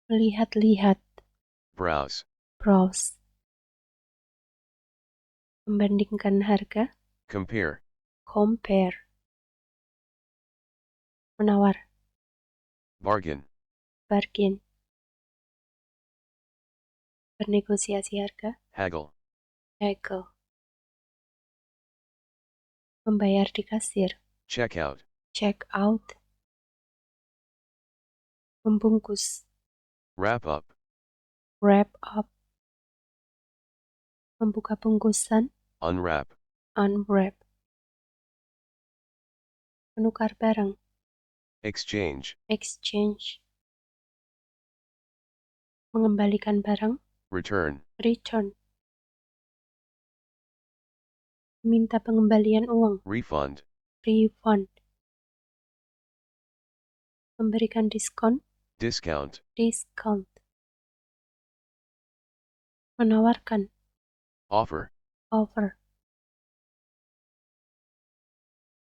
Melihat-lihat. Browse. Browse. Membandingkan harga. Compare. Compare. Menawar. Bargain. Bargain. Bernegosiasi harga. Haggle. Haggle. Membayar di kasir. Check out. Check out. Membungkus. Wrap up. Wrap up. Membuka bungkusan. Unwrap. Unwrap. Menukar barang. Exchange. Exchange. Mengembalikan barang. Return. Return. Meminta pengembalian uang. Refund. Refund. Memberikan diskon. Discount. Discount. Menawarkan. Offer. Offer.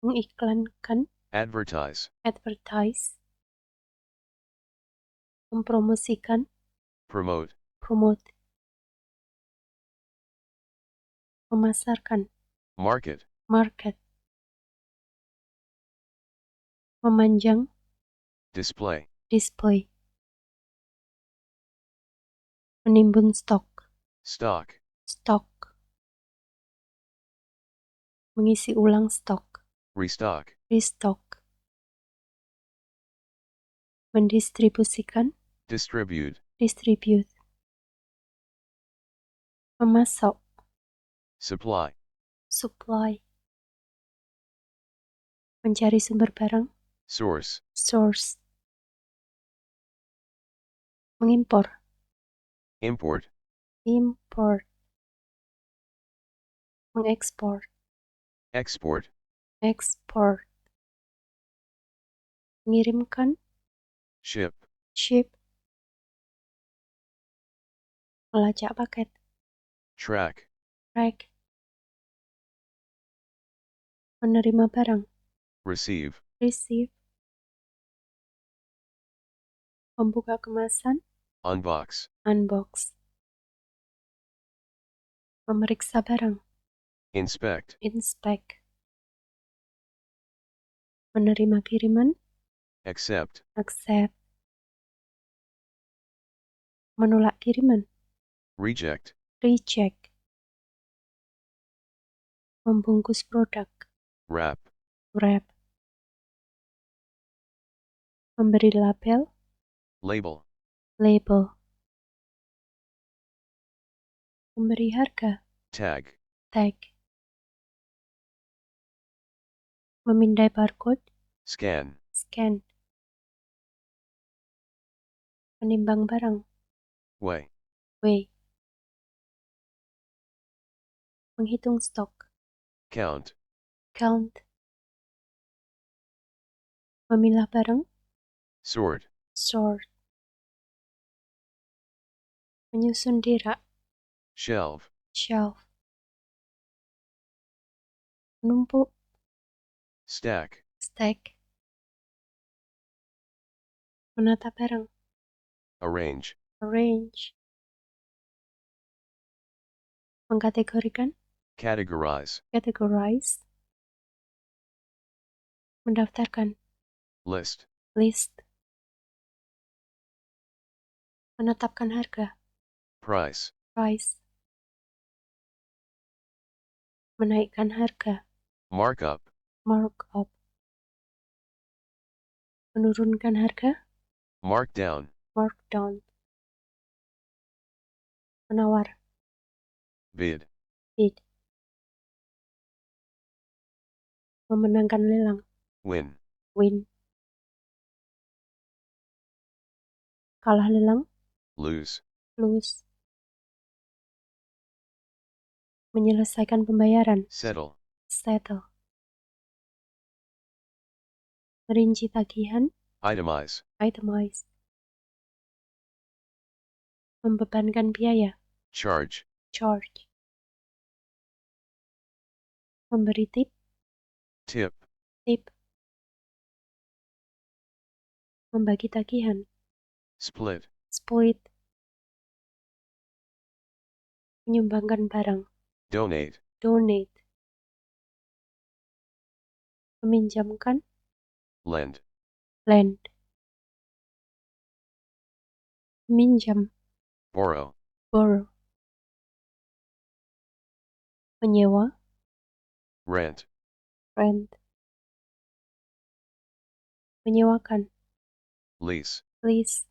Mengiklankan. Advertise. Advertise. Mempromosikan. Promote. Promote. Memasarkan. Market. Market. Memanjang. Display. Display. Menimbun stok. Stock. Stok. Mengisi ulang stok. Restock. Restock. Mendistribusikan. Distribute. Distribute. Memasok. Supply. Supply. Mencari sumber barang. Source. Source. Mengimpor. Import. Import. Mengekspor. Export. Export. Mengirimkan. Ship. Ship. Melacak paket. Track. Track. Menerima barang. Receive. Receive. Membuka kemasan. Unbox. Unbox. Memeriksa barang. Inspect. Inspect. Menerima kiriman. Accept. Accept. Menolak kiriman. Reject. Reject. Membungkus produk. Wrap. Wrap. Memberi label. Label. Label. Memberi harga. Tag. Tag. Memindai barcode. Scan. Scan. Menimbang barang. Weigh. Weigh. Menghitung stok. Count. Count. Memilah barang. Sort. Sort. Menyusun di rak. Shelf. Shelf. Menumpuk. Stack. Stack. Menata barang. Arrange. Arrange. Mengkategorikan. Categorize. Categorize. Mendaftarkan. List. List. Menetapkan harga. Price. Price. Menaikkan harga. Markup. Markup. Menurunkan harga. Markdown. Markdown. Menawar. Bid. Bid. Memenangkan lelang. Win. Win. Kalah lelang. Lose. Lose. Menyelesaikan pembayaran. Settle. Settle. Merinci tagihan. Itemize. Itemize. Membebankan biaya. Charge. Charge. Memberi tip. Tip. Tip. Membagi tagihan. Split. split, menyumbangkan barang, donate, donate, meminjamkan, lend, lend, meminjam, borrow, borrow, menyewa, rent, rent, menyewakan, lease, lease,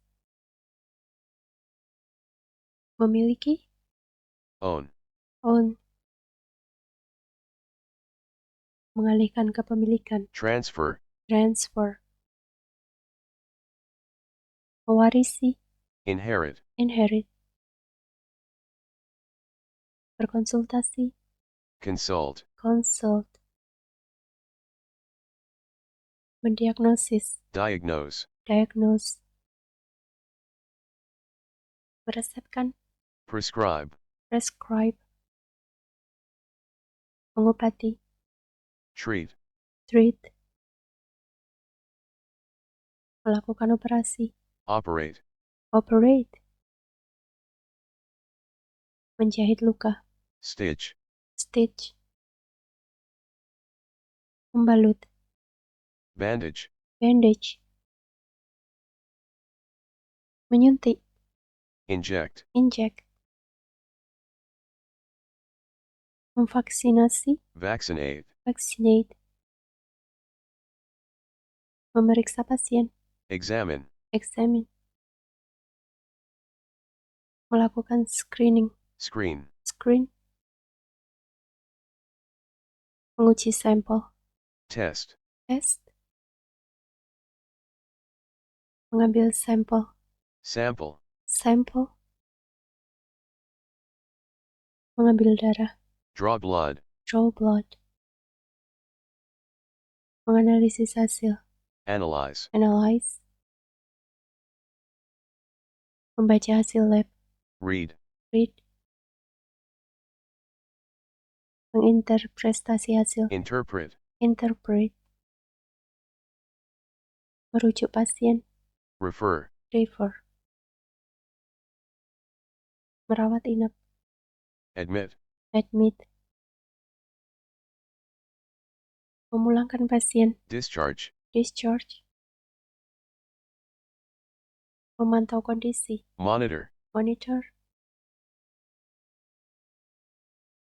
memiliki, own, own, mengalihkan kepemilikan, transfer, transfer, mewarisi, inherit, inherit, berkonsultasi, consult, consult, mendiagnosis, diagnose, diagnose, meresepkan, prescribe, prescribe, mengobati, treat, treat, melakukan operasi, operate, operate, menjahit luka, stitch, stitch, membalut, bandage, bandage, menyuntik, inject, inject, memvaksinasi, vaccinate, vaccinate, memeriksa pasien, examine, examine, melakukan screening, screen, screen, menguji sampel, test, test, mengambil sampel, sample, sampel, mengambil darah, draw blood, draw blood, menganalisis hasil, analyze, analyze, membaca hasil lab, read, read, menginterpretasi hasil, interpret, interpret, merujuk pasien, refer, refer, merawat inap, admit, admit, memulangkan pasien, discharge, discharge, memantau kondisi, monitor, monitor,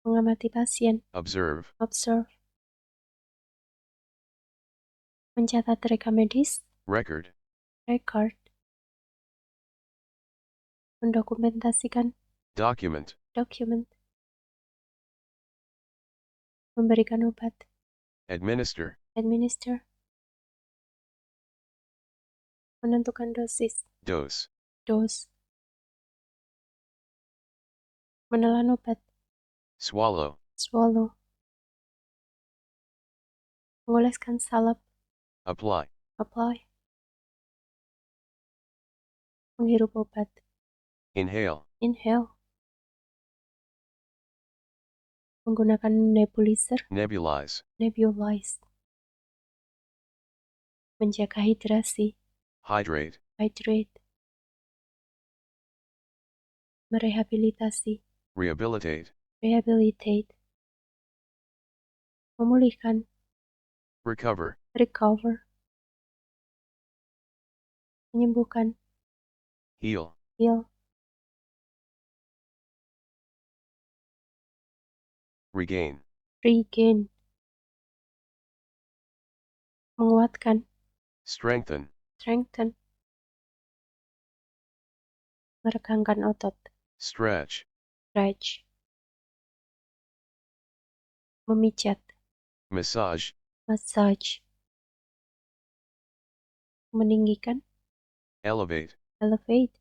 mengamati pasien, observe, observe, mencatat rekam medis, record, record, mendokumentasikan, document, document, memberikan obat, administer, administer, menentukan dosis, dose, dose, menelan obat, swallow, swallow, mengoleskan salep, apply, apply, menghirup obat, inhale, inhale, menggunakan nebulizer, nebulize, nebulize, menjaga hidrasi, hydrate, hydrate, merehabilitasi, rehabilitate, rehabilitate, memulihkan, recover, recover, menyembuhkan, heal, heal, regain, regain, menguatkan, strengthen, strengthen, meregangkan otot, stretch, stretch, memijat, massage, massage, meninggikan, elevate, elevate,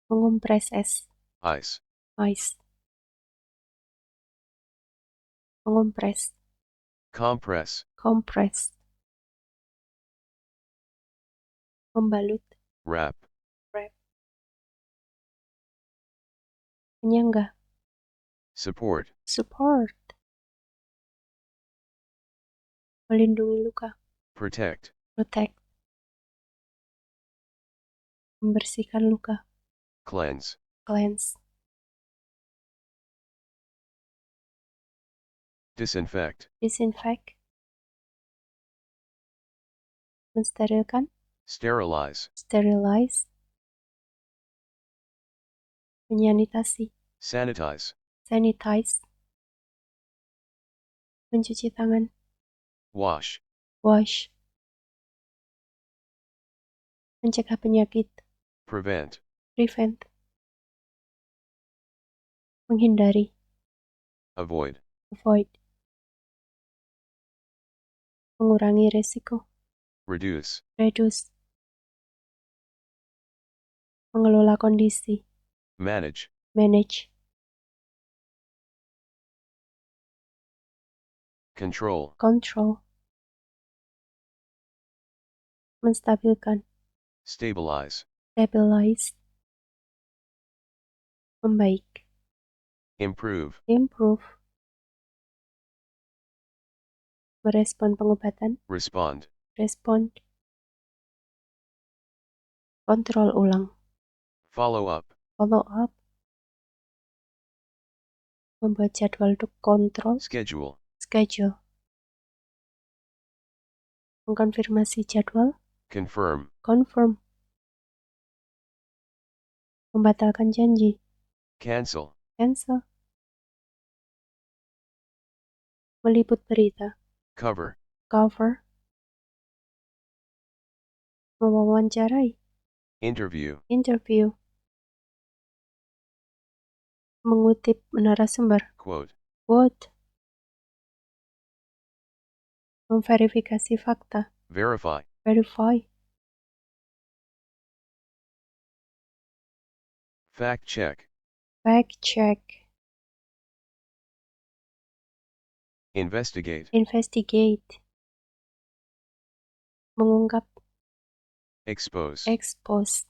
mengompres es, ice, ice, mengompres, compress, compress, membalut, wrap, wrap, menyangga, support, support, melindungi luka, protect, protect, membersihkan luka, cleanse, cleanse, disinfect, disinfect, mensterilkan, sterilize, sterilize, menyanitasi, sanitize, sanitize, mencuci tangan, wash, wash, mencegah penyakit, prevent, prevent, menghindari, avoid, avoid, mengurangi resiko, reduce, reduce, mengelola kondisi, manage, manage, control, control, menstabilkan, stabilize, stabilize, membaik, improve, improve, merespon pengobatan, respond, respond, kontrol ulang, follow up, follow up, membuat jadwal untuk kontrol, schedule, schedule, mengkonfirmasi jadwal, confirm, confirm, membatalkan janji, cancel, cancel, meliput berita, cover, cover, mewawancarai, interview, interview, mengutip narasumber, quote, quote, memverifikasi fakta, verify, verify, fact check, fact check, investigate, investigate, mengungkap, expose, expose,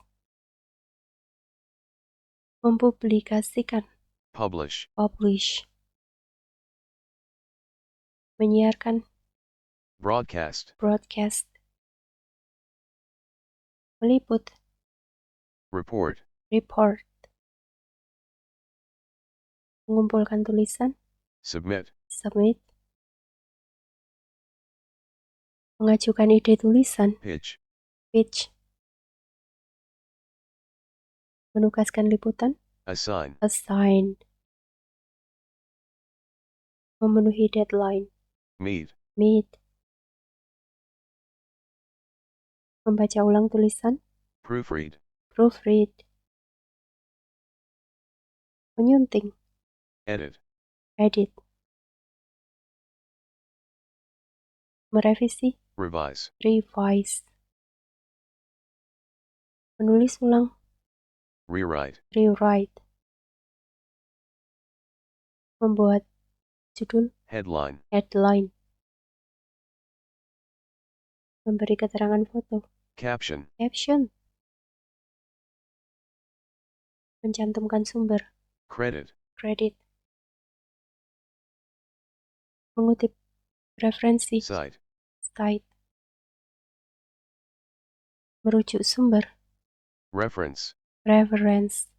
mempublikasikan, publish, publish, menyiarkan, broadcast, broadcast, meliput, report, report, mengumpulkan tulisan, submit, submit, mengajukan ide tulisan, pitch, pitch, menugaskan liputan, assign, assign, memenuhi deadline, meet, meet, membaca ulang tulisan, proofread, proofread, menyunting, edit, edit, merevisi, revise, revise, menulis ulang, rewrite, rewrite, membuat judul, headline, headline, memberi keterangan foto, caption, caption, mencantumkan sumber, credit, credit, mengutip referensi, cite, cite, merujuk sumber, reference, reference,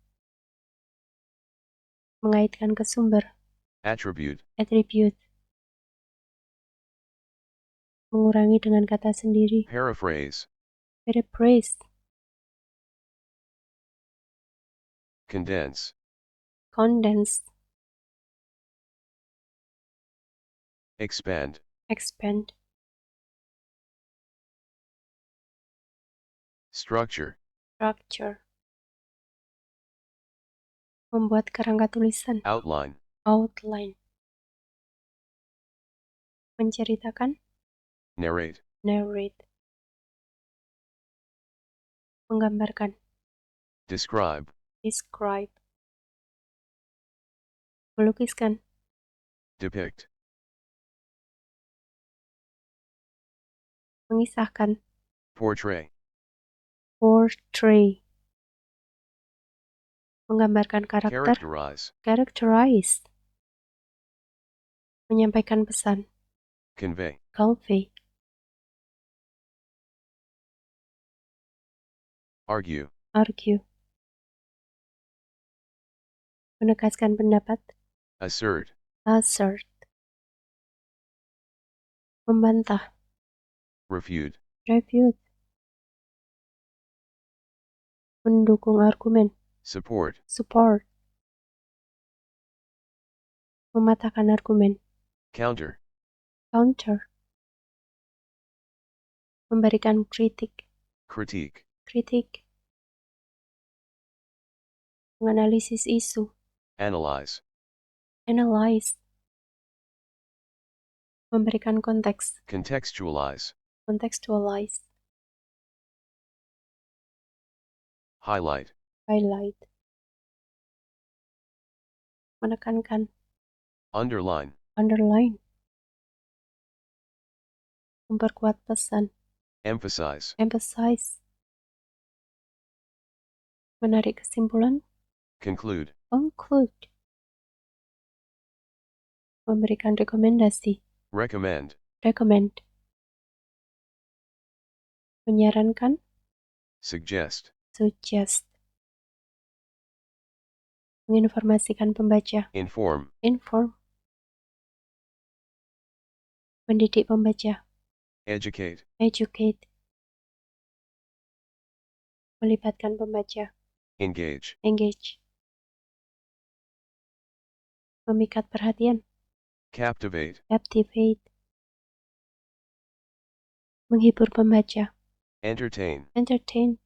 mengaitkan ke sumber, attribute, attribute, mengurangi dengan kata sendiri, paraphrase, paraphrase, condense, condense, expand, expand, structure, structure, membuat kerangka tulisan, outline, outline, menceritakan, narrate, narrate, menggambarkan, describe, describe, melukiskan, depict, mengisahkan, portray, portray, menggambarkan karakter, characterize, characterize, menyampaikan pesan, convey, convey, argue, argue, menegaskan pendapat, assert, assert, membantah, refute, refute, mendukung argumen, support, support, mematahkan argumen, counter, counter, memberikan kritik, critique, kritik, menganalisis isu, analyze, analyze, memberikan konteks, contextualize, contextualize, highlight, highlight, menekankan, underline, underline, memperkuat pesan, emphasize, emphasize, menarik kesimpulan, conclude, conclude, memberikan rekomendasi, recommend, recommend, menyarankan, suggest, suggest, menginformasikan pembaca, inform, inform, mendidik pembaca, educate, educate, melibatkan pembaca, engage, engage, memikat perhatian, captivate, captivate, menghibur pembaca, entertain, entertain,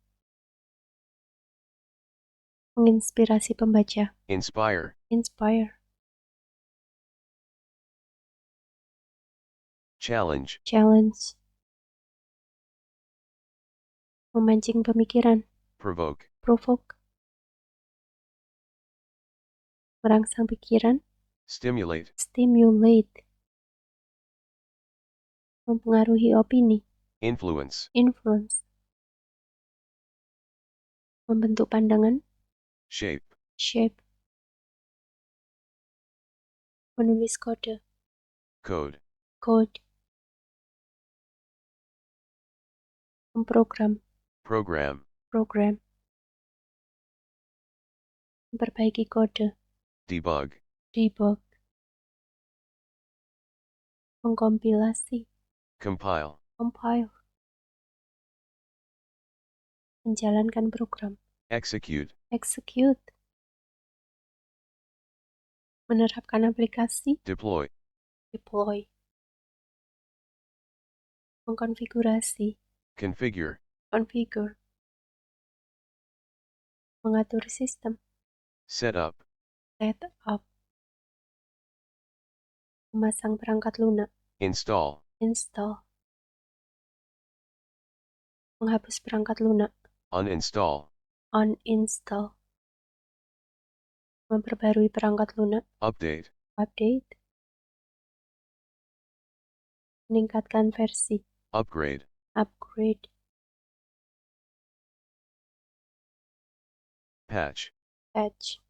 menginspirasi pembaca, inspire, inspire, challenge, challenge, memancing pemikiran, provoke, provoke, merangsang pikiran, stimulate, stimulate, mempengaruhi opini, influence, influence, membentuk pandangan, shape, shape, menulis kode, code, code, memprogram, program, program, memperbaiki kode, debug, debug, mengkompilasi, compile, compile, menjalankan program, execute, execute, menerapkan aplikasi, deploy, deploy, mengkonfigurasi, configure, configure, mengatur sistem, set up, set up, memasang perangkat lunak, install, install, menghapus perangkat lunak, uninstall, uninstall, memperbarui perangkat lunak, update, update, meningkatkan versi, upgrade, upgrade, patch, patch,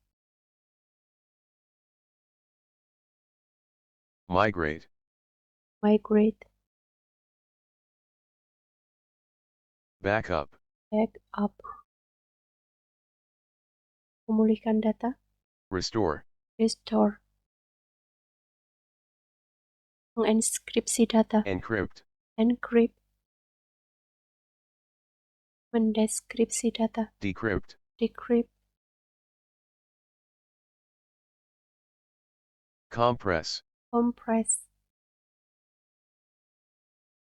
migrate, migrate, backup, backup, memulihkan data, restore, restore, menginskripsi data, encrypt, encrypt, mendeskripsi data, decrypt, decrypt, compress, compress,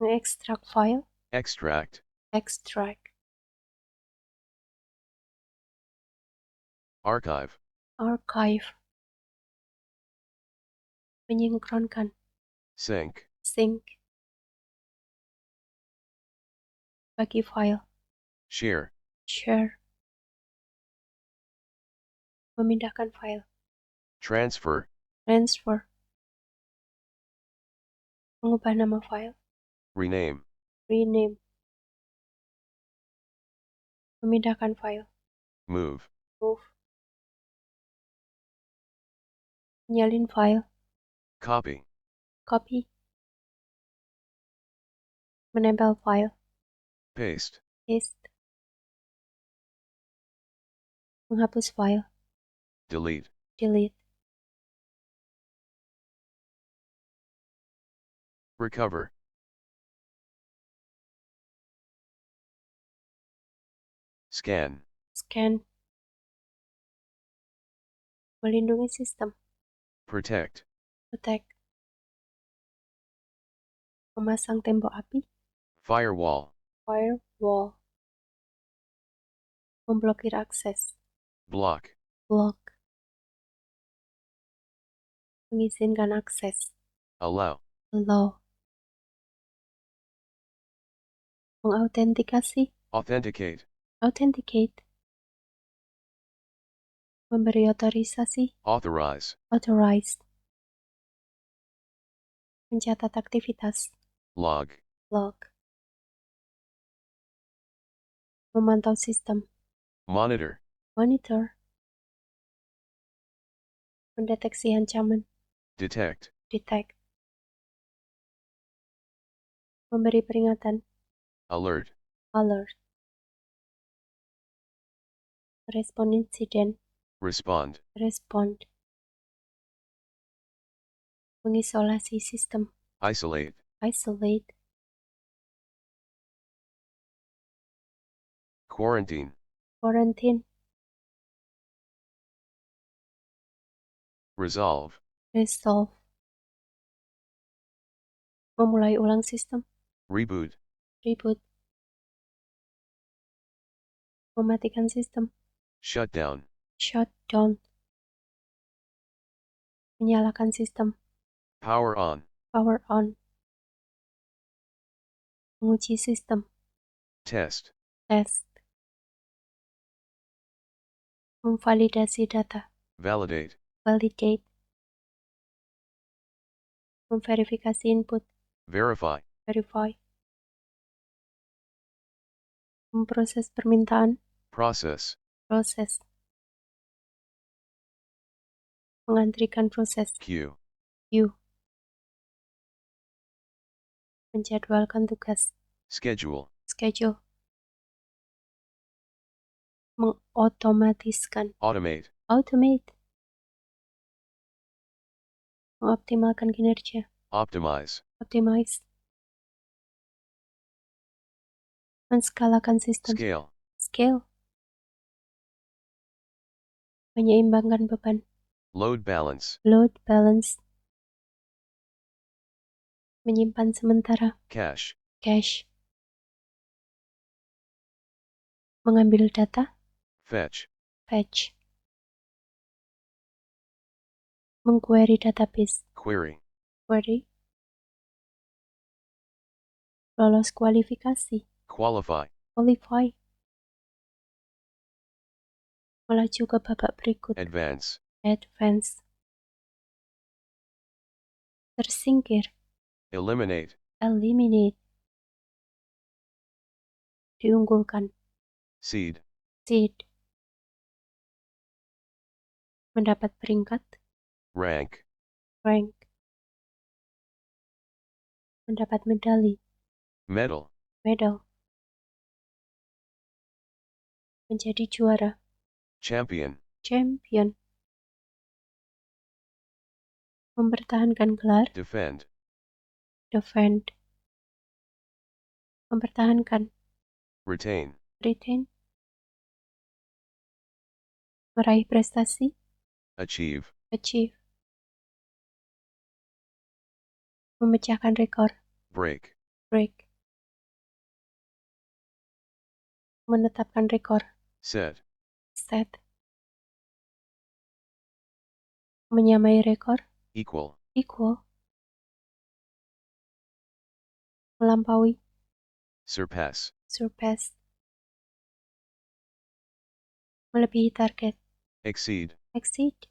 mengekstrak file, extract, extract, archive, archive, menyinkronkan, sync, sync, bagi file, share, share, memindahkan file, transfer, transfer, mengubah nama file, rename, rename, memindahkan file, move, move, menyalin file, copy, copy, menempel file, paste, paste, menghapus file, delete, delete, recover, scan, scan, melindungi sistem, protect, protect, memasang tembok api, firewall, firewall, memblokir akses, block, block, mengizinkan akses, allow, allow, mengautentikasi, authenticate, authenticate, memberi otorisasi, authorize, authorize, mencatat aktivitas, log, log, memantau sistem, monitor, monitor, mendeteksi ancaman, detect, detect, memberi peringatan, alert, alert, merespon insiden, respond, respond, mengisolasi sistem, isolate, isolate, quarantine, quarantine, resolve, resolve, memulai ulang sistem, reboot, reboot, mematikan sistem, shutdown, shutdown, menyalakan sistem, power on, power on, menguji sistem, test, test, memvalidasi data, validate, validate, memverifikasi input, verify, verify, memproses permintaan, process, proses, mengantrikan proses, queue, queue, menjadwalkan tugas, schedule, schedule, mengotomatiskan, automate, automate, mengoptimalkan kinerja, optimize, optimize, menskalakan sistem, scale, scale, menyeimbangkan beban, load balance, load balance, menyimpan sementara, cache, cache, mengambil data, fetch, fetch, mengquery database, query, query, lolos kualifikasi, qualify, qualify, melaju ke babak berikut, advance, advance, tersingkir, eliminate, eliminate, diunggulkan, seed, seed, mendapat peringkat, rank, rank, mendapat medali, medal, medal, menjadi juara, champion, champion, mempertahankan gelar, defend, defend, mempertahankan, retain, retain, meraih prestasi, achieve, achieve, memecahkan rekor, break, break, menetapkan rekor, set, set, menyamai rekor, equal, equal, melampaui, surpass, surpass, melebihi target, exceed, exceed,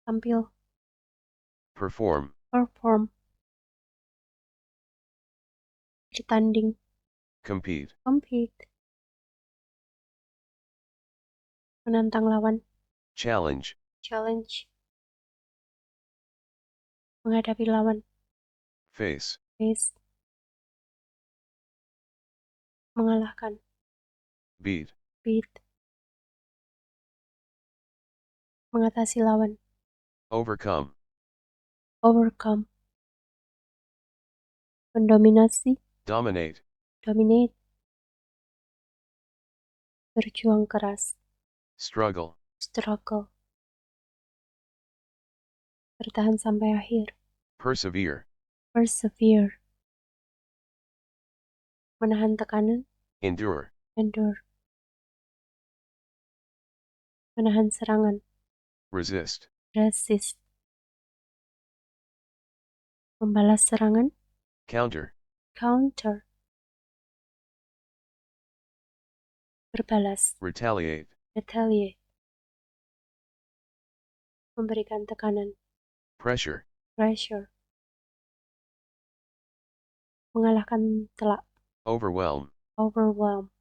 tampil, perform, perform, bertanding, compete, compete, menantang lawan, challenge, challenge, menghadapi lawan, face, face, mengalahkan, beat, defeat, mengatasi lawan, overcome, overcome, mendominasi, dominate, dominate, berjuang keras, struggle, struggle, bertahan sampai akhir, persevere, persevere, menahan tekanan, endure, endure, menahan serangan, resist, resist, membalas serangan, counter, counter, berbalas, retaliate, retaliate, memberikan tekanan, pressure, pressure, mengalahkan telak, overwhelm, overwhelm,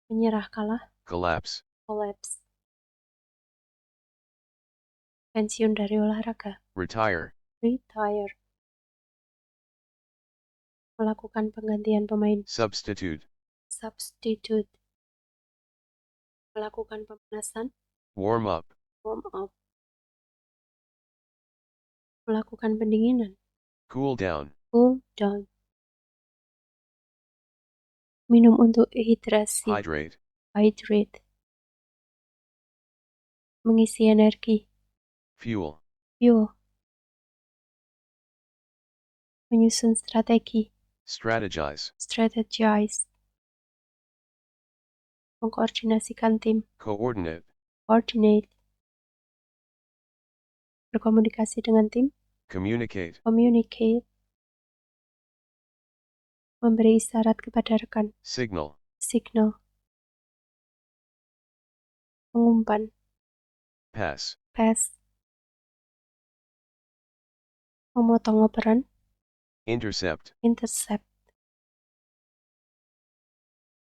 menyerah kalah, collapse, collapse, pensiun dari olahraga, retire, retire, melakukan penggantian pemain, substitute, substitute, melakukan pemanasan, warm up, warm up, melakukan pendinginan, cool down, cool down, minum untuk hidrasi, hydrate, hydrate, mengisi energi, fuel, fuel, menyusun strategi, strategize, strategize, mengkoordinasikan tim, coordinate, coordinate, berkomunikasi dengan tim, communicate, communicate, memberi isyarat kepada rekan, signal, signal, mengumpan, pass, pass, memotong operan, intercept, intercept,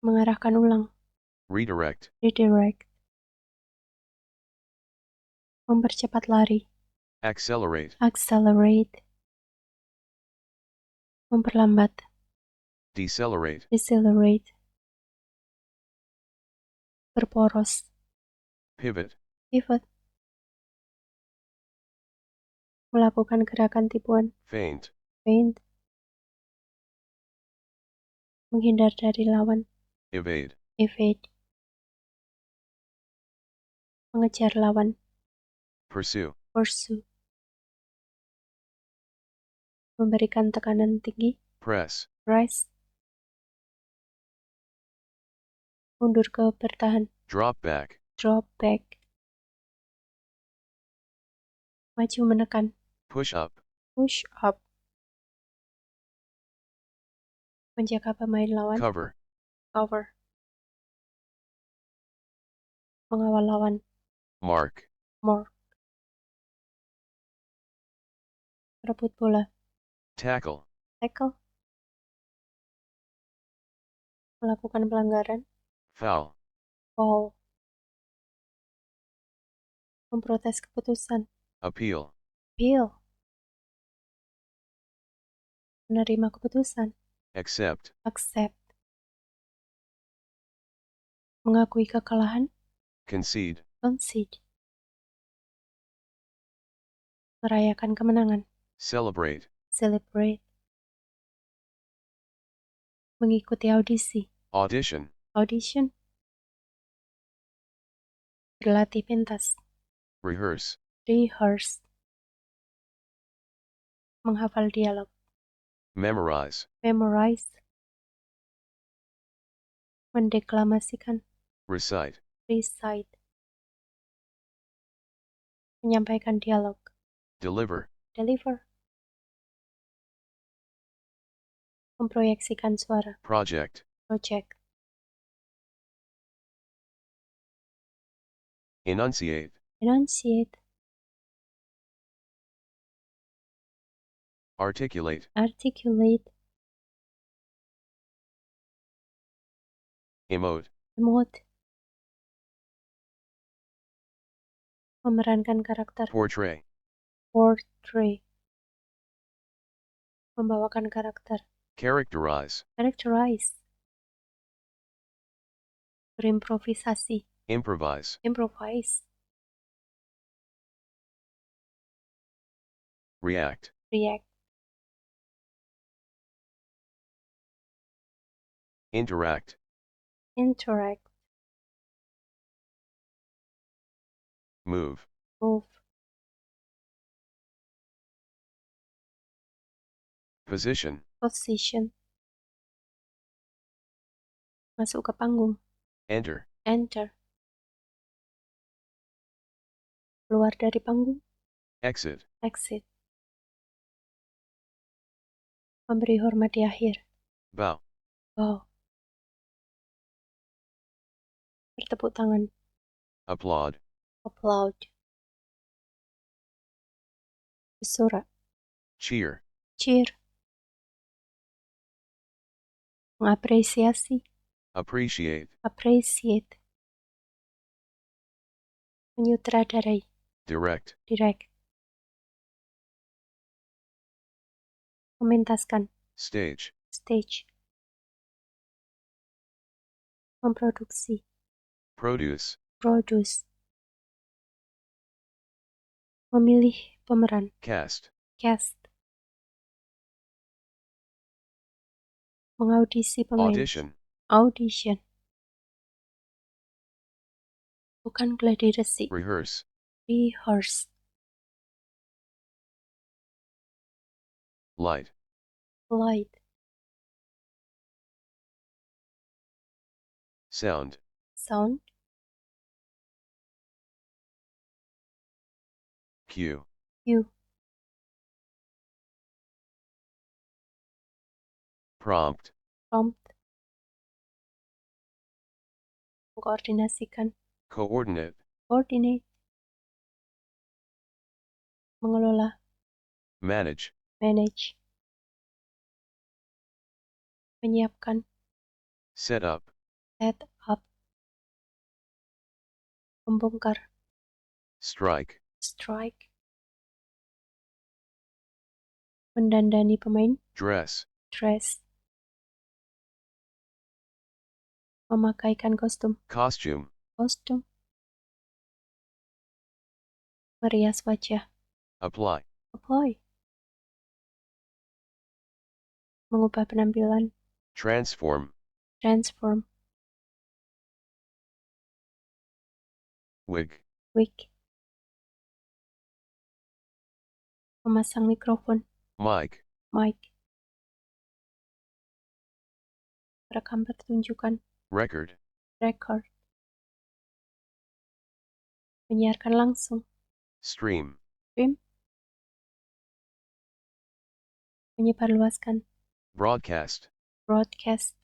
mengarahkan ulang, redirect, redirect, mempercepat lari, accelerate, accelerate, memperlambat, decelerate, decelerate, berporos, pivot, pivot, melakukan gerakan tipuan, feint, feint, menghindar dari lawan, evade, evade, mengejar lawan, pursue, pursue, memberikan tekanan tinggi, press, press, mundur ke bertahan, drop back, drop back, maju menekan, push up, push up, menjaga pemain lawan, cover, cover, mengawal lawan, mark, mark, merebut bola, tackle, tackle, melakukan pelanggaran, foul, foul, memprotes keputusan, appeal, appeal, menerima keputusan, accept, accept, mengakui kekalahan, concede, concede, merayakan kemenangan, celebrate, celebrate, mengikuti audisi, audition, audition, berlatih pentas, rehearse, rehearse, menghafal dialog, memorize, memorize, mendeklamasikan, recite, recite, menyampaikan dialog, deliver, deliver, memproyeksikan suara, project, project, enunciate, enunciate, articulate, articulate, emote, emote, memerankan karakter, portray, portray, membawakan karakter, characterize, characterize, berimprovisasi, improvise, improvise, react, react, interact, interact, move, move, position, position, masuk ke panggung, enter, enter, keluar dari panggung, exit, exit, memberi hormat di akhir, bow, bow, bertepuk tangan, applaud, applaud, bersorak, cheer, cheer, mengapresiasi, appreciate, appreciate, menyutradarai, direct, direct, mementaskan, stage, stage, memproduksi, produce, produce, memilih pemeran, cast, cast, mengaudisi pemain, audition, audition, bukan gladi resi, rehearse, rehearse, light, light, sound, sound, cue, cue, prompt, prompt, mengkoordinasikan, coordinate, coordinate, mengelola, manage, manage, menyiapkan, set up, set up, membongkar, strike, strike, mendandani pemain, dress, dress, memakaikan kostum, costume, kostum, merias wajah, apply, apply, mengubah penampilan, transform, transform, wig, wig, memasang mikrofon, mic, mic, merekam pertunjukan, record, record, menyiarkan langsung, stream, stream, menyebarluaskan, broadcast, broadcast,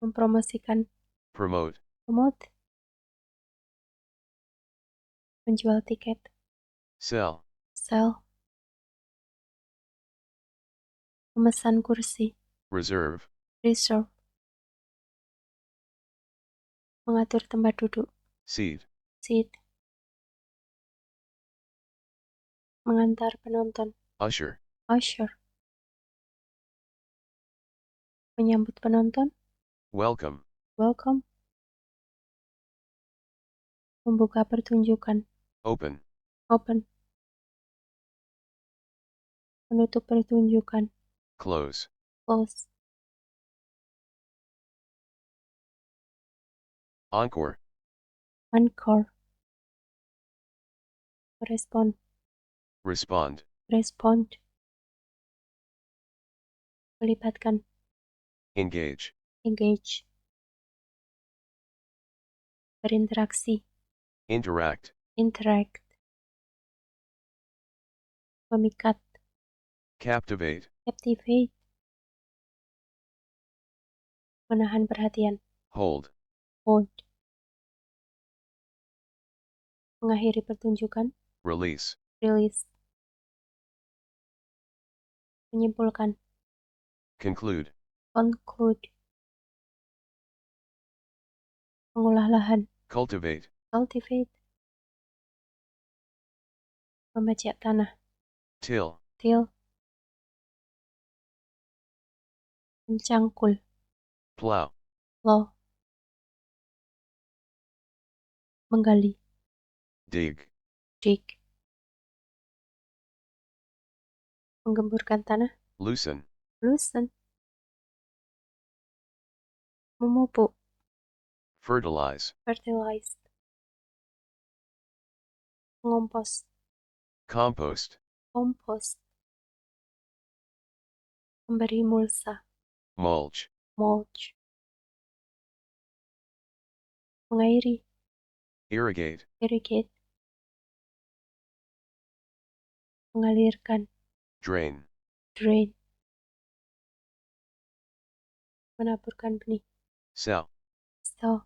mempromosikan, promote, promote, menjual tiket, sell, sell, memesan kursi, reserve, reserve, mengatur tempat duduk, seat, seat, mengantar penonton, usher, usher, menyambut penonton, welcome, welcome, membuka pertunjukan, open, open, menutup pertunjukan, close, close, encore, encore, merespon, respond, respond, melibatkan, engage, engage, berinteraksi, interact, interact, memikat, captivate, captivate, menahan perhatian, hold, hold, mengakhiri pertunjukan, release, release, menyimpulkan, conclude, conclude, mengolah lahan, cultivate, cultivate, membajak tanah, till, till, mencangkul, plow, Plow. Menggali. dig, Dig. Menggemburkan tanah. loosen, Loosen. Memupuk. fertilize, Fertilize. Mengompos. compost, Compost. Memberi mulsa. mulch, Mulch. Mengairi. irrigate, Irrigate. Mengalirkan. drain, Drain. Menaburkan benih. sow, Sow.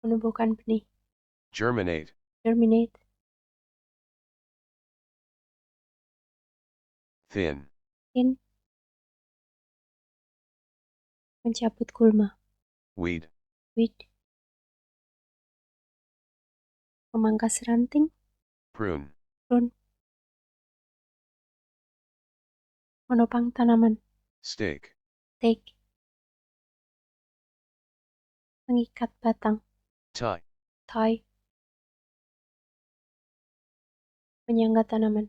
Menumbuhkan benih. germinate, Germinate. thin, Thin. Mencabut gulma. weed, Weed. Memangkas ranting. prune, Prune. Menopang tanaman. stake, Take. Mengikat batang. tie, Tie. Menyangga tanaman.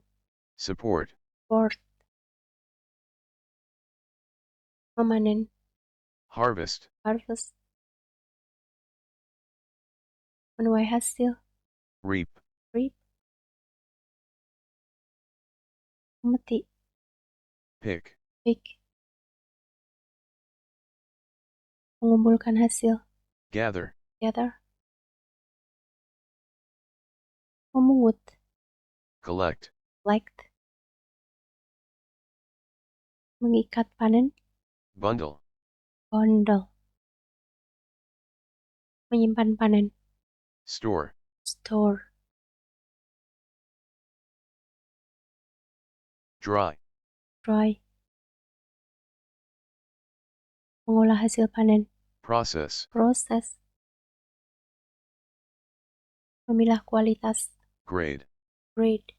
support, Board. Memanen. harvest, Harvest. Menuai hasil. reap, Reap. Memetik. pick, Pick. Mengumpulkan hasil. gather, Gather. Memungut. collect, Collect. Mengikat panen. bundle, Bundle. Menyimpan panen. store, Store. dry, Dry. Mengolah hasil panen. process, Proses. Memilah kualitas. grade, Grade.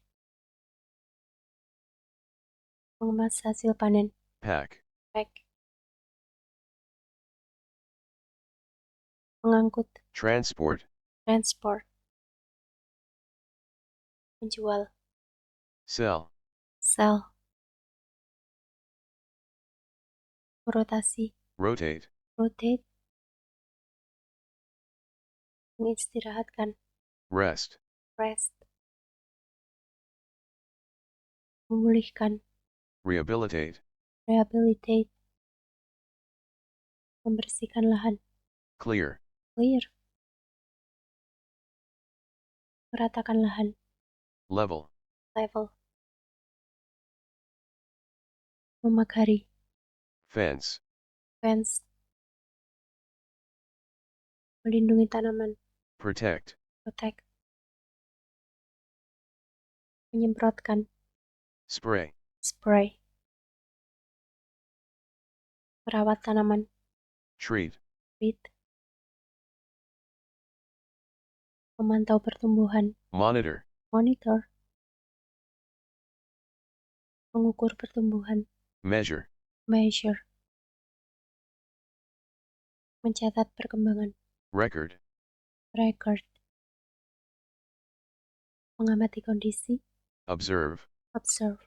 Mengemas hasil panen. pack, Pack. Mengangkut. transport, Transport. Menjual. sell, Sell. Merotasi. rotate, Rotate. Mengistirahatkan. rest, Rest. Memulihkan. rehabilitate, Rehabilitate. Membersihkan lahan. clear, Clear. Meratakan lahan. level, Level. Memagari. fence, Fence. Melindungi tanaman. protect, Protect. Menyemprotkan. spray, Spray. Merawat tanaman. treat, Treat. Memantau pertumbuhan. monitor, Monitor. Mengukur pertumbuhan. measure, Measure. Mencatat perkembangan. record, Record. Mengamati kondisi. observe, Observe.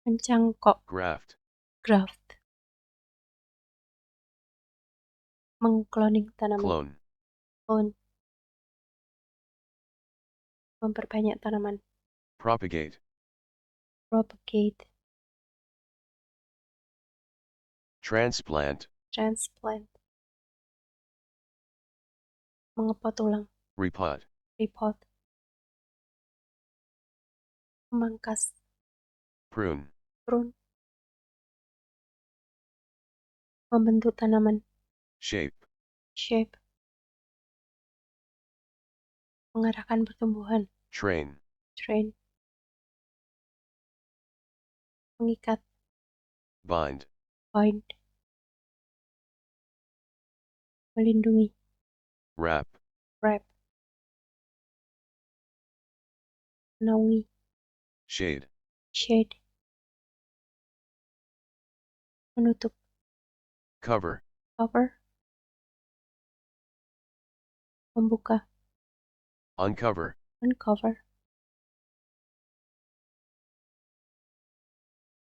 Mencangkok. graft, Graft. Mengkloning tanaman. clone, Clone. Memperbanyak tanaman. propagate, Propagate. transplant, Transplant. Mengepot ulang. repot, Repot. Memangkas. prune, Prune. Membentuk tanaman. shape, Shape. Mengarahkan pertumbuhan. train, Train. Mengikat. bind, Bind. Melindungi. wrap, Wrap. Menaungi. shade, Shade. menutup, cover, cover, membuka, uncover, uncover,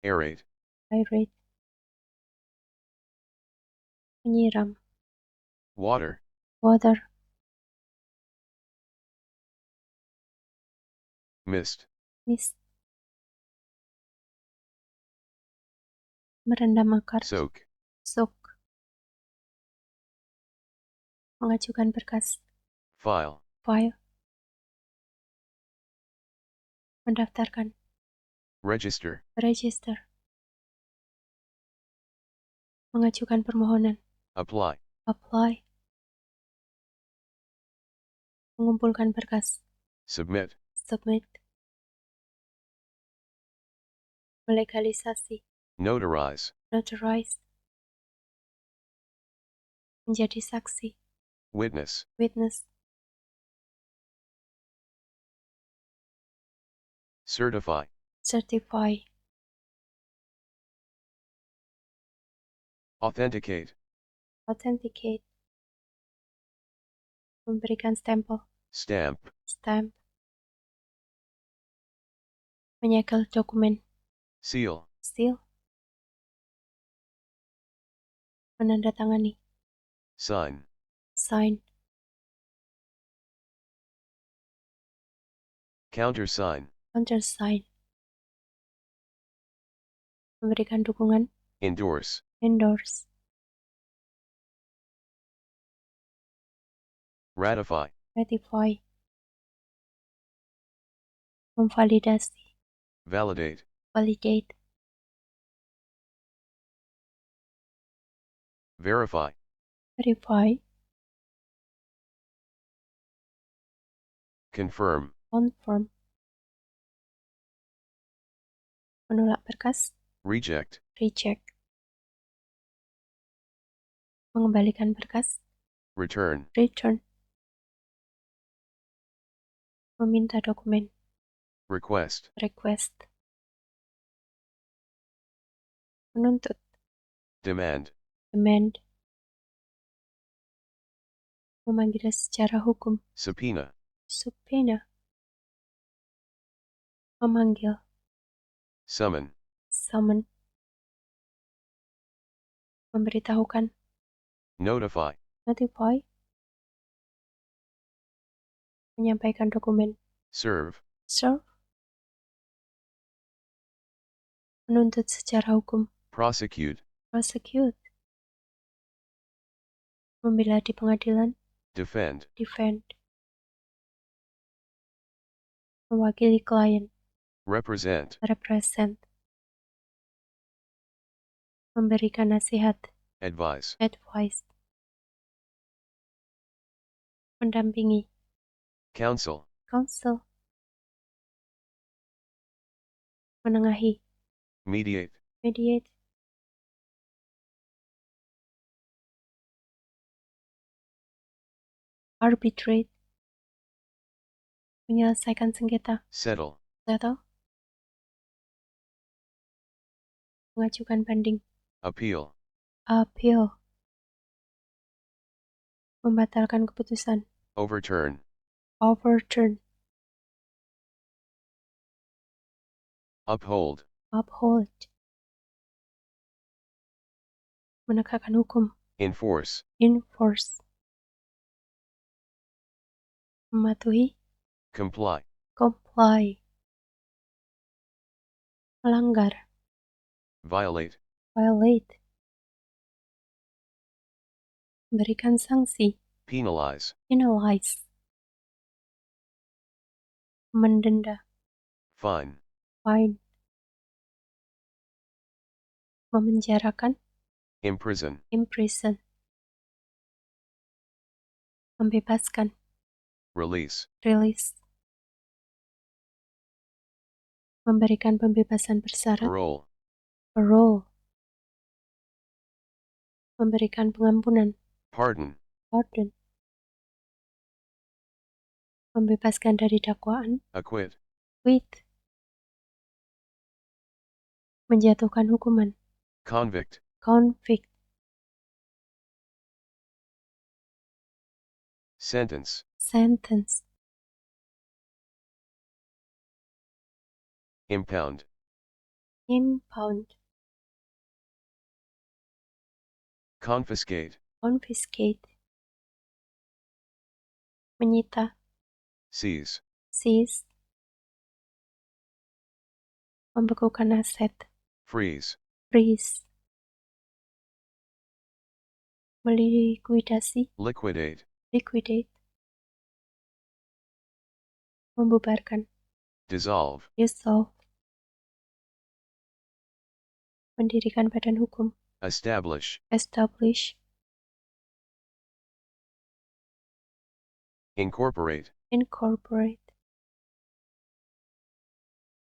aerate, aerate, menyiram, water, water, mist, mist, merendam akar, soak, soak, mengajukan berkas, file, file, mendaftarkan, register, register, mengajukan permohonan, apply, apply, mengumpulkan berkas, submit, submit, melegalisasi, notarize, notarize, menjadi saksi, witness, witness, certify, certify, authenticate, authenticate, memberikan stempel, stamp, stamp, menyegel dokumen, seal, seal, menandatangani, sign, sign, countersign, countersign, memberikan dukungan, endorse, endorse, ratify, ratify, memvalidasi, validate, validate, verify, verify, confirm, confirm, menolak berkas, reject, reject, mengembalikan berkas, return, return, meminta dokumen, request, request, menuntut, demand, demand, memanggil secara hukum, subpoena, subpoena, memanggil, summon, summon, memberitahukan, notify, notify, menyampaikan dokumen, serve, serve, menuntut secara hukum, prosecute, prosecute, membela di pengadilan, defend, defend, mewakili klien, represent, represent, memberikan nasihat, advise, advice, mendampingi, counsel, counsel, menengahi, mediate, mediate, arbitrate, menyelesaikan sengketa, settle, settle, mengajukan banding, appeal, appeal, membatalkan keputusan, overturn, overturn, uphold, uphold, menegakkan hukum, enforce, enforce, mematuhi, comply, comply, melanggar, violate, violate, memberikan sanksi, penalize, penalize, mendenda, fine, fine, memenjarakan, imprison, imprison, membebaskan, release, release, memberikan pembebasan bersyarat, parole, parole, memberikan pengampunan, pardon, pardon, membebaskan dari dakwaan, acquit, quit, menjatuhkan hukuman, convict, convict, Sentence. sentence, Impound. impound, Confiscate. confiscate, menyita, Seize. seize, membekukan aset, Freeze. freeze, melikuidasi, Liquidate. liquidate, membubarkan, Dissolve. dissolve, mendirikan badan hukum, Establish. establish, Incorporate. incorporate,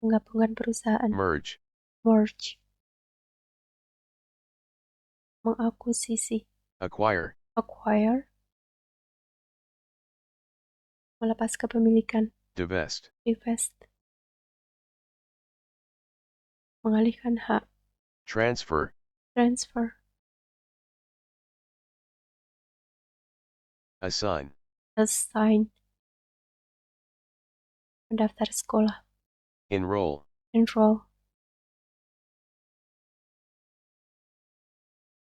menggabungkan perusahaan, Merge. merge, mengakuisisi, Acquire. acquire, melepas kepemilikan, Divest. divest, mengalihkan hak, Transfer. transfer, Assign. assign, mendaftar sekolah, Enroll. enroll,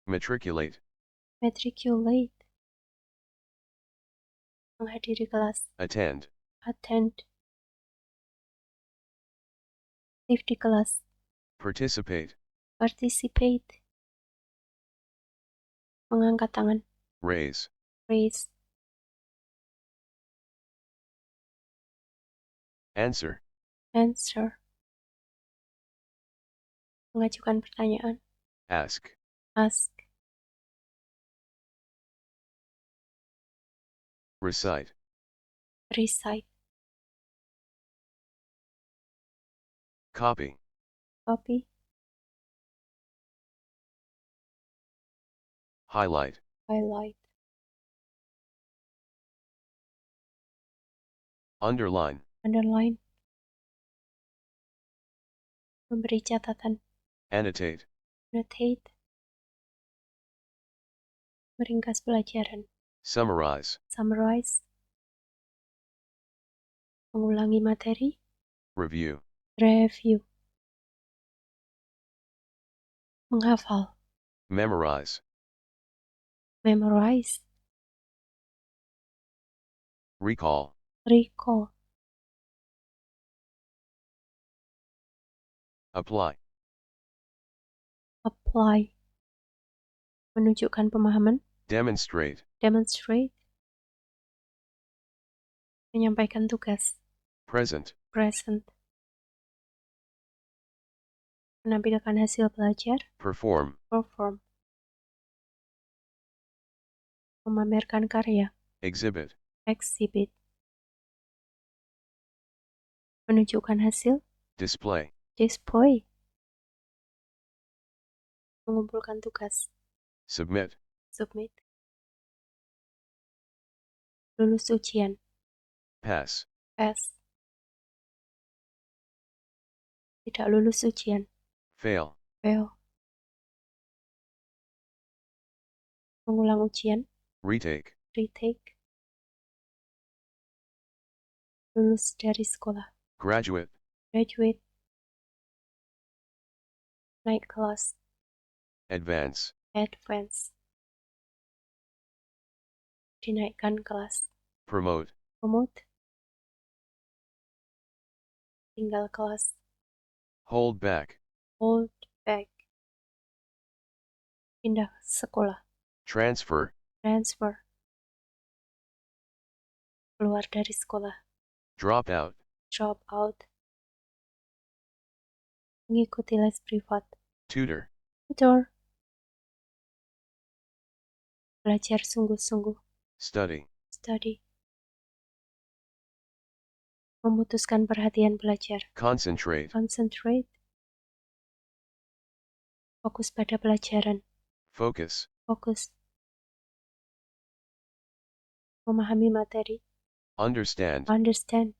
Matriculate. matriculate, menghadiri kelas, Attend. attend, live di kelas, Participate. participate, mengangkat tangan, Raise. raise, Answer. answer, mengajukan pertanyaan, Ask. ask, Recite. recite, Copy. copy, Highlight. highlight, Underline. underline, memberi catatan, Annotate. annotate, meringkas pelajaran, Summarize. summarize, mengulangi materi, Review. review, menghafal, Memorize. memorize, Recall. recall, Apply. apply, menunjukkan pemahaman, Demonstrate. demonstrate, menyampaikan tugas, Present. present, menampilkan hasil belajar, Perform. perform, memamerkan karya, Exhibit. exhibit, menunjukkan hasil, Display. display, mengumpulkan tugas, Submit. submit, lulus ujian, Pass. pass, tidak lulus ujian, Fail. fail, mengulang ujian, Retake. retake, lulus dari sekolah, Graduate. graduate, naik kelas, Advance. advance, dinaikkan kelas, Promote. promote, tinggal kelas, Hold back. hold back, pindah sekolah, Transfer. transfer, keluar dari sekolah, Drop out. drop out, mengikuti les privat, Tutor. tutor, belajar sungguh-sungguh, Study. study, memutuskan perhatian belajar, Concentrate. concentrate, fokus pada pelajaran, Focus. fokus, memahami materi, Understand. understand,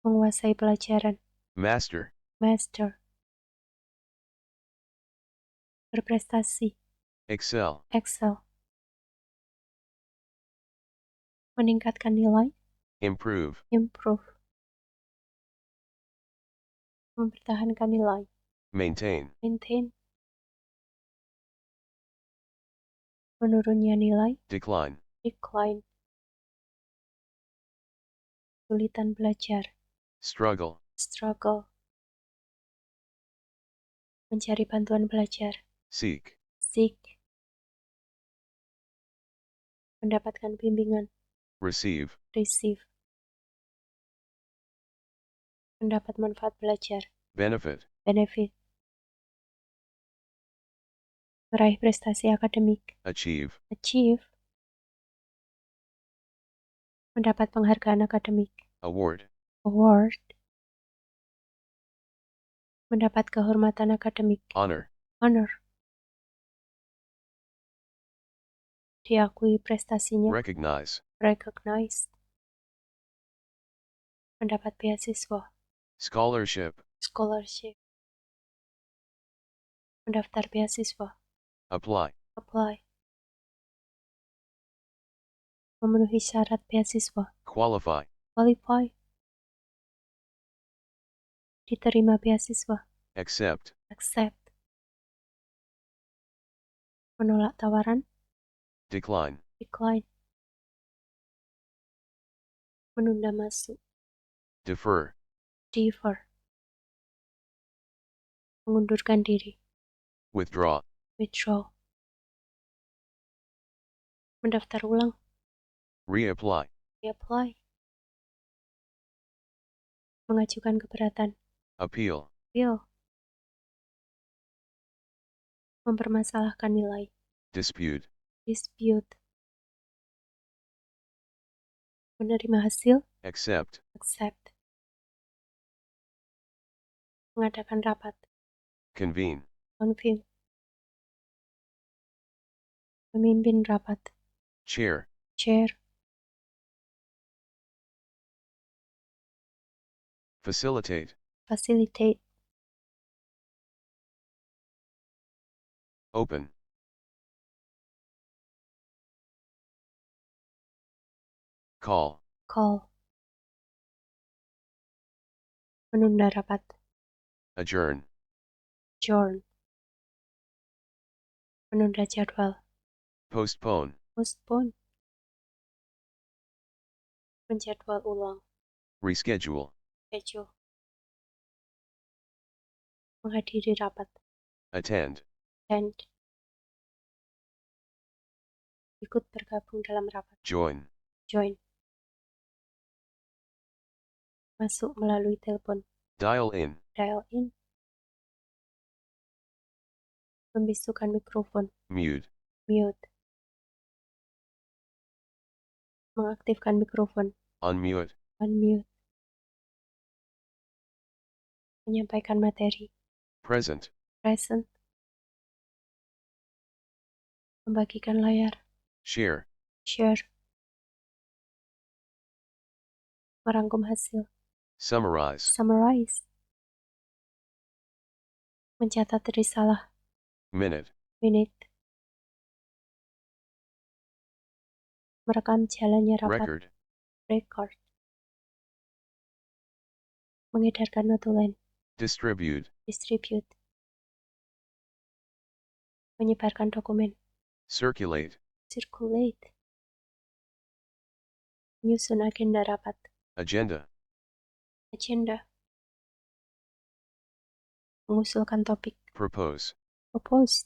menguasai pelajaran, Master. master, berprestasi, excel, excel, meningkatkan nilai, improve, improve, mempertahankan nilai, maintain, maintain, menurunnya nilai, decline, decline, kesulitan belajar, struggle, struggle, mencari bantuan belajar, seek, seek, mendapatkan bimbingan, receive, receive, mendapat manfaat belajar, benefit, benefit, meraih prestasi akademik, achieve, achieve, mendapat penghargaan akademik, award, award, mendapat kehormatan akademik, honor, honor, diakui prestasinya, recognize, recognized, mendapat beasiswa, scholarship, scholarship, mendaftar beasiswa, apply, apply, memenuhi syarat beasiswa, qualify, qualify, diterima beasiswa, accept, accept, menolak tawaran, decline, decline, menunda masuk, defer, defer, mengundurkan diri, withdraw, withdraw, mendaftar ulang, reapply, reapply, mengajukan keberatan, appeal, appeal, mempermasalahkan nilai, dispute, dispute, menerima hasil, accept, accept, mengadakan rapat, convene, convene, memimpin rapat, chair, chair, facilitate, facilitate, open, call, call, menunda rapat, adjourn, adjourn, menunda jadwal, postpone, postpone, menjadwal ulang, reschedule, schedule, menghadiri rapat, attend, attend, ikut bergabung dalam rapat, join, join, masuk melalui telepon, dial in, dial in, membisukan mikrofon, mute, mute, mengaktifkan mikrofon, unmute, unmute, menyampaikan materi, present, present, membagikan layar, share, share, merangkum hasil, summarize, summarize, mencatat risalah, minute, minute, merekam jalannya rapat, record, record, mengedarkan notulen, distribute, distribute, menyebarkan dokumen, circulate, circulate, menyusun agenda rapat, agenda, agenda, mengusulkan topik, propose, propose,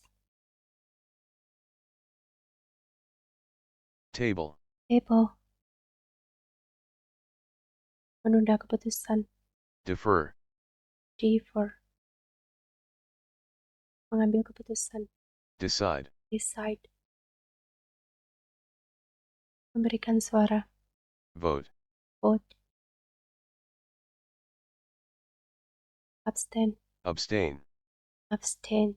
table, table, menunda keputusan, defer, defer, mengambil keputusan, decide, decide, memberikan suara, vote, vote, abstain, abstain, abstain,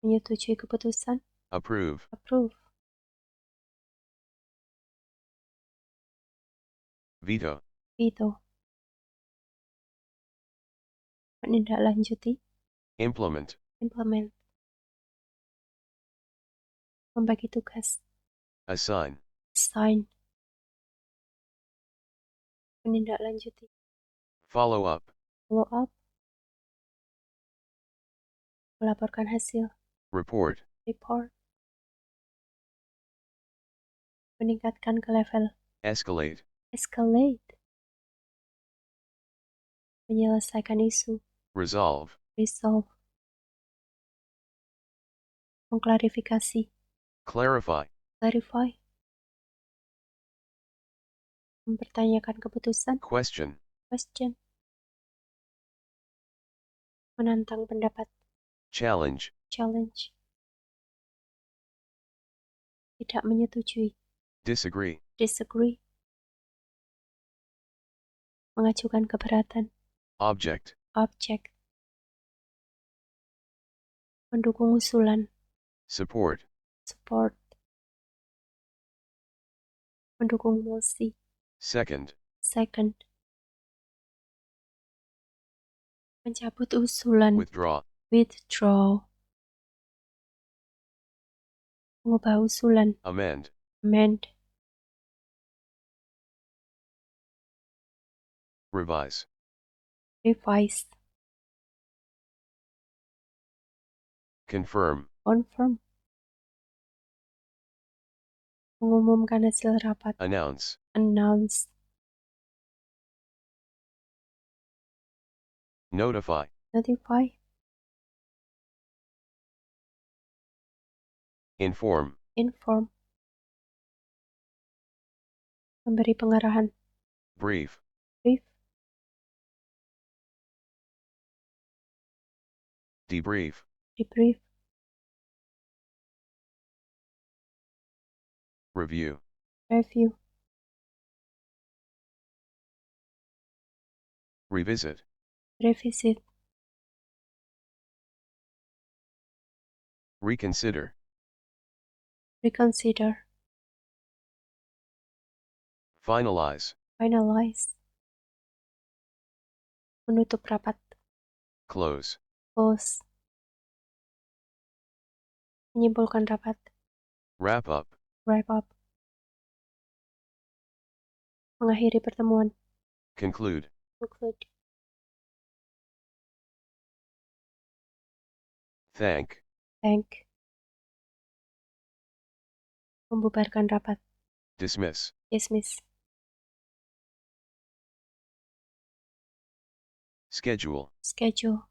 menyetujui keputusan, approve, approve, veto, veto, menindaklanjuti, implement, implement, membagi tugas, assign, assign, menindaklanjuti, follow up, follow up, melaporkan hasil, report, report, meningkatkan ke level, escalate, escalate, menyelesaikan isu, resolve, resolve, mengklarifikasi, clarify, clarify, mempertanyakan keputusan, question, question, menantang pendapat, challenge, challenge, tidak menyetujui, disagree, disagree, mengajukan keberatan, object, object, mendukung usulan, support, support, mendukung mosi, second, second, mencabut usulan, withdraw, withdraw, mengubah usulan, amend, amend, revise, revise, confirm, confirm, mengumumkan hasil rapat, announce, announce, notify, notify, inform, inform, memberi pengarahan, brief, brief, debrief, debrief, review, review, revisit, revisit, reconsider, reconsider, finalize, finalize, menutup rapat, close, close, menyimpulkan rapat, wrap up, wrap up, mengakhiri pertemuan, conclude, conclude, thank, thank, membubarkan rapat, dismiss, dismiss, schedule, schedule,